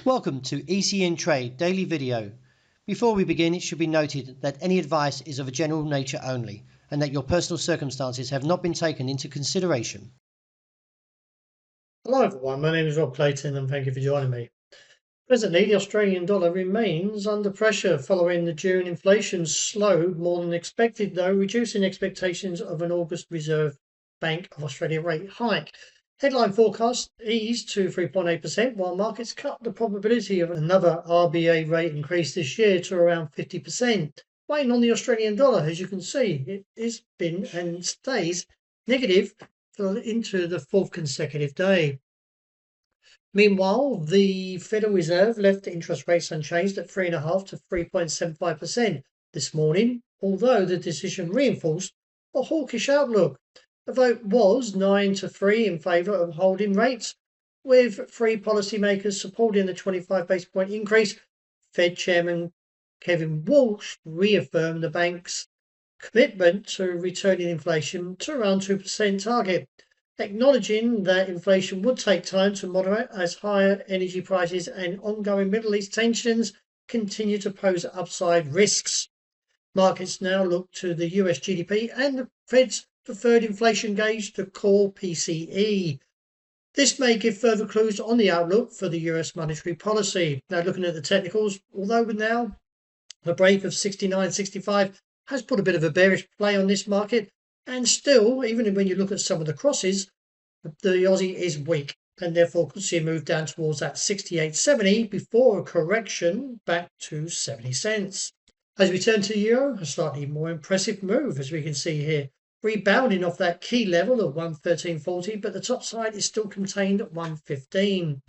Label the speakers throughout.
Speaker 1: Welcome to ECN Trade Daily Video. Before we begin, it should be noted that any advice is of a general nature only and that your personal circumstances have not been taken into consideration.
Speaker 2: Hello everyone, my name is Rob Clayton and thank you for joining me. Presently, the Australian dollar remains under pressure following the June inflation slowed more than expected, though reducing expectations of an August Reserve Bank of Australia rate hike. Headline forecasts eased to 3.8%, while markets cut the probability of another RBA rate increase this year to around 50%. Weighing on the Australian dollar, as you can see, it has been and stays negative into the fourth consecutive day. Meanwhile, the Federal Reserve left interest rates unchanged at 3.5% to 3.75% this morning, although the decision reinforced a hawkish outlook. The vote was 9-3 in favour of holding rates, with three policymakers supporting the 25 basis point increase. Fed Chairman Kevin Walsh reaffirmed the bank's commitment to returning inflation to around 2% target, acknowledging that inflation would take time to moderate as higher energy prices and ongoing Middle East tensions continue to pose upside risks. Markets now look to the US GDP and the Fed's preferred inflation gauge, the core PCE. This may give further clues on the outlook for the US monetary policy. Now, looking at the technicals, although now the break of 69.65 has put a bit of a bearish play on this market, and still, even when you look at some of the crosses, the Aussie is weak and therefore could see a move down towards that 68.70 before a correction back to 70 cents. As we turn to the euro, a slightly more impressive move, as we can see here, rebounding off that key level of 113.40, but the top side is still contained at 115.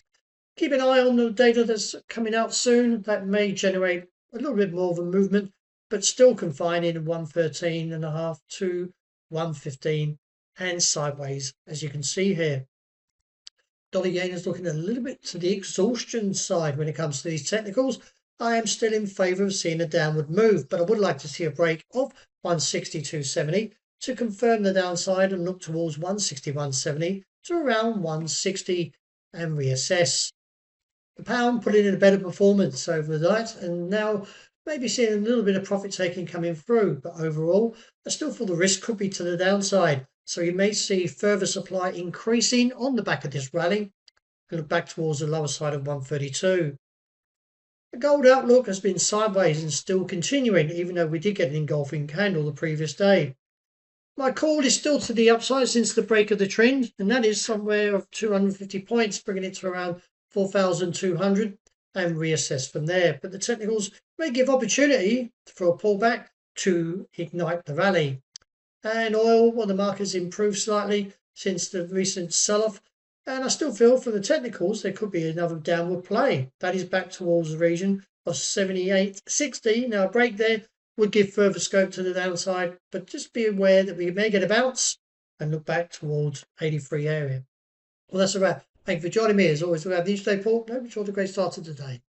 Speaker 2: Keep an eye on the data that's coming out soon. That may generate a little bit more of a movement, but still confined in 113.5 to 115 and sideways, as you can see here. Dollar yen is looking a little bit to the exhaustion side when it comes to these technicals. I am still in favour of seeing a downward move, but I would like to see a break of 162.70 to confirm the downside and look towards 161.70 to around 160 and reassess. The pound put in a better performance over the night and now maybe seeing a little bit of profit taking coming through, but overall I still feel the risk could be to the downside, so you may see further supply increasing on the back of this rally and look back towards the lower side of 132. The gold outlook has been sideways and still continuing, even though we did get an engulfing candle the previous day. My call is still to the upside since the break of the trend, and that is somewhere of 250 points, bringing it to around 4,200 and reassess from there. But the technicals may give opportunity for a pullback to ignite the rally. And oil, well, the market's improved slightly since the recent sell-off, and I still feel for the technicals there could be another downward play. That is back towards the region of 78.60. Now a break there would give further scope to the downside, but just be aware that we may get a bounce and look back towards 83 area. Well, that's a wrap. Thank you for joining me. As always, we have the Each Day Report. Hope you enjoyed a great start of the day.